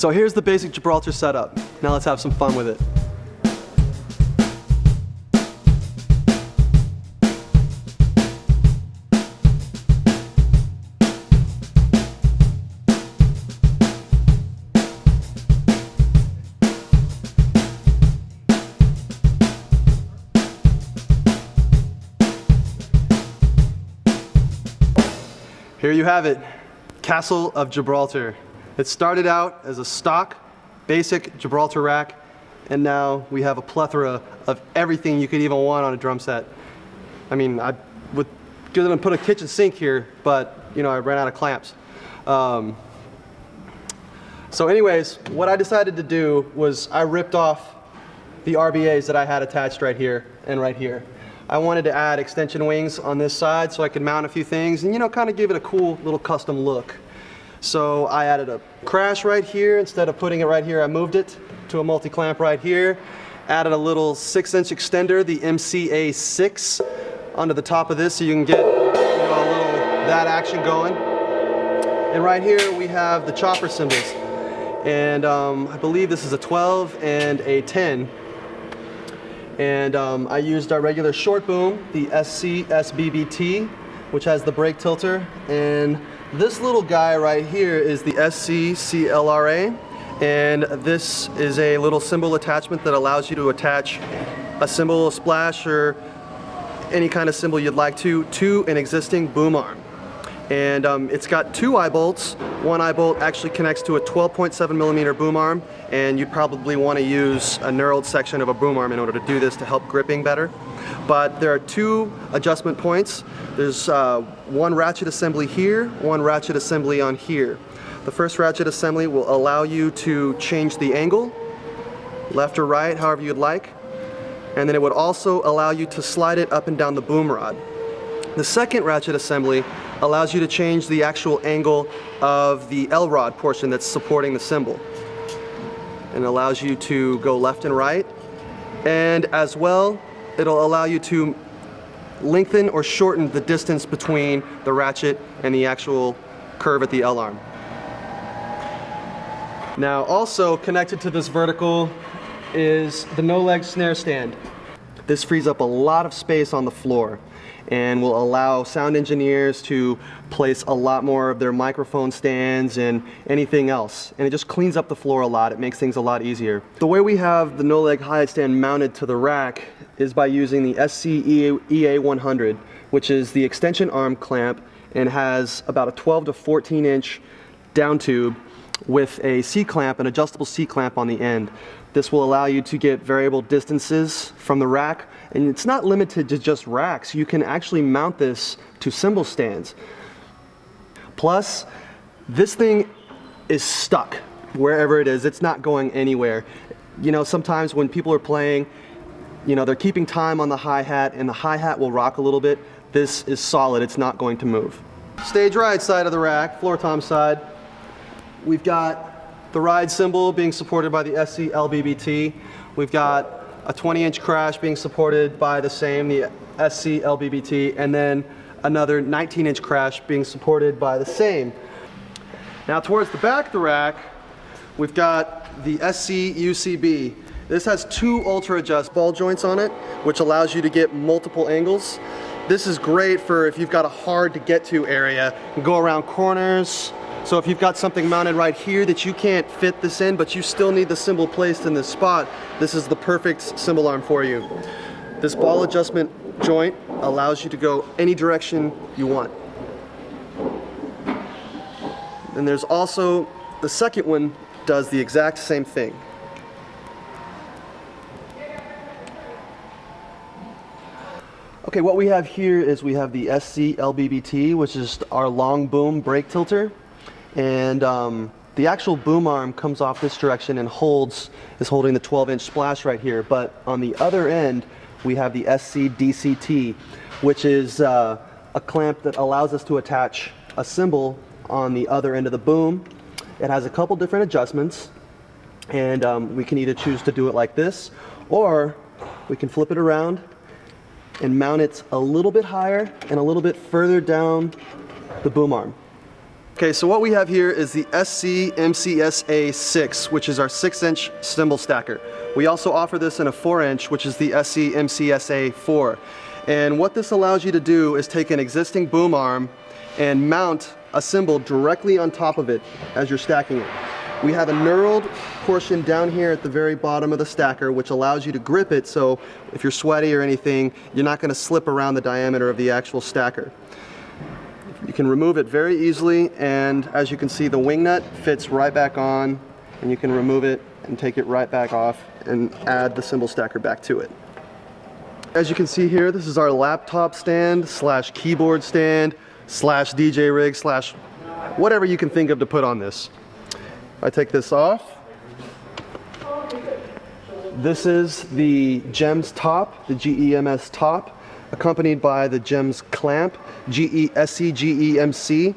So here's the basic Gibraltar setup. Now let's have some fun with it. Here you have it, Castle of Gibraltar. It started out as a stock, basic Gibraltar rack, and now we have a plethora of everything you could even want on a drum set. I mean, I would go and put a kitchen sink here, but you know, I ran out of clamps. So anyways, what I decided to do was I ripped off the RBAs that I had attached right here and right here. I wanted to add extension wings on this side so I could mount a few things and, you know, kind of give it a cool little custom look. So I added a crash right here. Instead of putting it right here, I moved it to a multi-clamp right here. Added a little 6-inch extender, the MCA6, onto the top of this so you can get, you know, a little that action going. And right here we have the chopper cymbals. And I believe this is a 12 and a 10. And I used our regular short boom, the SC-SBBT, which has the brake tilter. And this little guy right here is the SC-CLRA. And this is a little cymbal attachment that allows you to attach a cymbal, a splash, or any kind of cymbal you'd like to an existing boom arm. And it's got 2 eye bolts. One eye bolt actually connects to a 12.7mm boom arm, and you'd probably want to use a knurled section of a boom arm in order to do this to help gripping better. But there are 2 adjustment points. There's one ratchet assembly here, one ratchet assembly on here. The first ratchet assembly will allow you to change the angle, left or right, however you'd like. And then it would also allow you to slide it up and down the boom rod. The second ratchet assembly allows you to change the actual angle of the L-rod portion that's supporting the cymbal. And allows you to go left and right. And as well, it'll allow you to lengthen or shorten the distance between the ratchet and the actual curve at the L-arm. Now also connected to this vertical is the Leg Snare Stand. This frees up a lot of space on the floor and will allow sound engineers to place a lot more of their microphone stands and anything else. And it just cleans up the floor a lot. It makes things a lot easier. The way we have the no-leg hi-hat stand mounted to the rack is by using the SC-EA100, which is the extension arm clamp and has about a 12 to 14 inch down tube with a C-clamp, an adjustable C-clamp on the end. This will allow you to get variable distances from the rack, and it's not limited to just racks. You can actually mount this to cymbal stands. Plus, this thing is stuck wherever it is. It's not going anywhere. You know, sometimes when people are playing, you know, they're keeping time on the hi-hat and the hi-hat will rock a little bit. This is solid. It's not going to move. Stage right side of the rack, floor tom side. We've got the ride cymbal being supported by the SC-LBBT. We've got a 20-inch crash being supported by the same, the SC-LBBT, and then another 19-inch crash being supported by the same. Now towards the back of the rack, we've got the SC-UCB. This has 2 ultra adjust ball joints on it, which allows you to get multiple angles. This is great for if you've got a hard to get to area and go around corners. So if you've got something mounted right here that you can't fit this in, but you still need the cymbal placed in this spot, this is the perfect cymbal arm for you. This ball adjustment joint allows you to go any direction you want. And there's also, the second one does the exact same thing. Okay, what we have here is we have the SC-LBBT, which is our long boom brake tilter. And the actual boom arm comes off this direction and is holding the 12-inch splash right here. But on the other end, we have the SC-DCT, which is a clamp that allows us to attach a cymbal on the other end of the boom. It has a couple different adjustments, and we can either choose to do it like this, or we can flip it around and mount it a little bit higher and a little bit further down the boom arm. Okay, so what we have here is the SC-MCSA6, which is our 6-inch cymbal stacker. We also offer this in a 4-inch, which is the SC-MCSA4. And what this allows you to do is take an existing boom arm and mount a cymbal directly on top of it as you're stacking it. We have a knurled portion down here at the very bottom of the stacker, which allows you to grip it, so if you're sweaty or anything, you're not going to slip around the diameter of the actual stacker. You can remove it very easily, and as you can see, the wing nut fits right back on, and you can remove it and take it right back off and add the cymbal stacker back to it. As you can see here, this is our laptop stand slash keyboard stand slash DJ rig slash whatever you can think of to put on this. I take this off. This is the GEMS top, the GEMS top, accompanied by the GEMS clamp, SC-GEMC,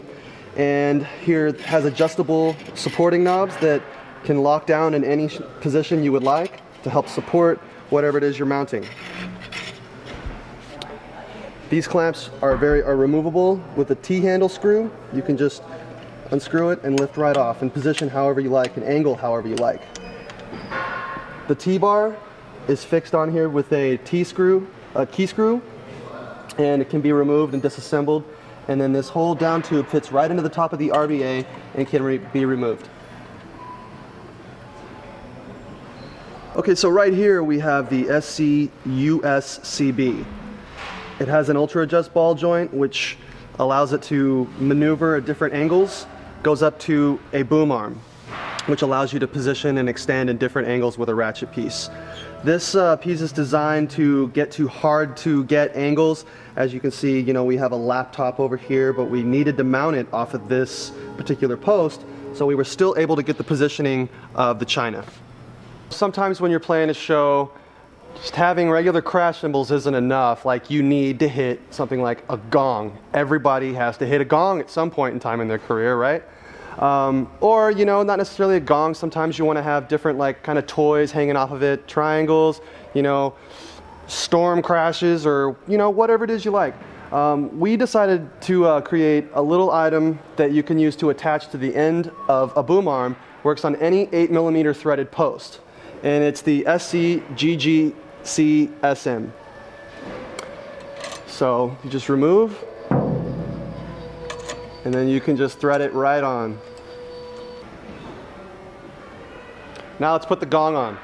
and here it has adjustable supporting knobs that can lock down in any position you would like to help support whatever it is you're mounting. These clamps are removable with a T-handle screw. You can just unscrew it and lift right off and position however you like and angle however you like. The T-bar is fixed on here with a key screw, and it can be removed and disassembled, and then this whole down tube fits right into the top of the RBA and can be removed. Okay, so right here we have the SC-USCB. It has an ultra adjust ball joint which allows it to maneuver at different angles, goes up to a boom arm, which allows you to position and extend in different angles with a ratchet piece. This piece is designed to get to hard to get angles. As you can see, we have a laptop over here, but we needed to mount it off of this particular post, so we were still able to get the positioning of the china. Sometimes when you're playing a show, just having regular crash cymbals isn't enough. Like, you need to hit something like a gong. Everybody has to hit a gong at some point in time in their career, right? Or, not necessarily a gong. Sometimes you want to have different kind of toys hanging off of it, triangles, storm crashes, or, whatever it is you like. We decided to create a little item that you can use to attach to the end of a boom arm. Works on any 8mm threaded post. And it's the SC-GGCSM. So you just remove, and then you can just thread it right on. Now let's put the gong on.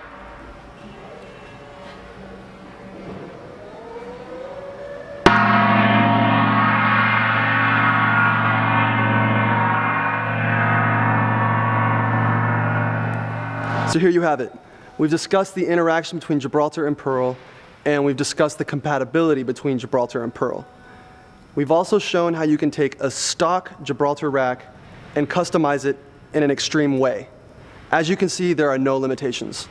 So here you have it. We've discussed the interaction between Gibraltar and Pearl, and we've discussed the compatibility between Gibraltar and Pearl. We've also shown how you can take a stock Gibraltar rack and customize it in an extreme way. As you can see, there are no limitations.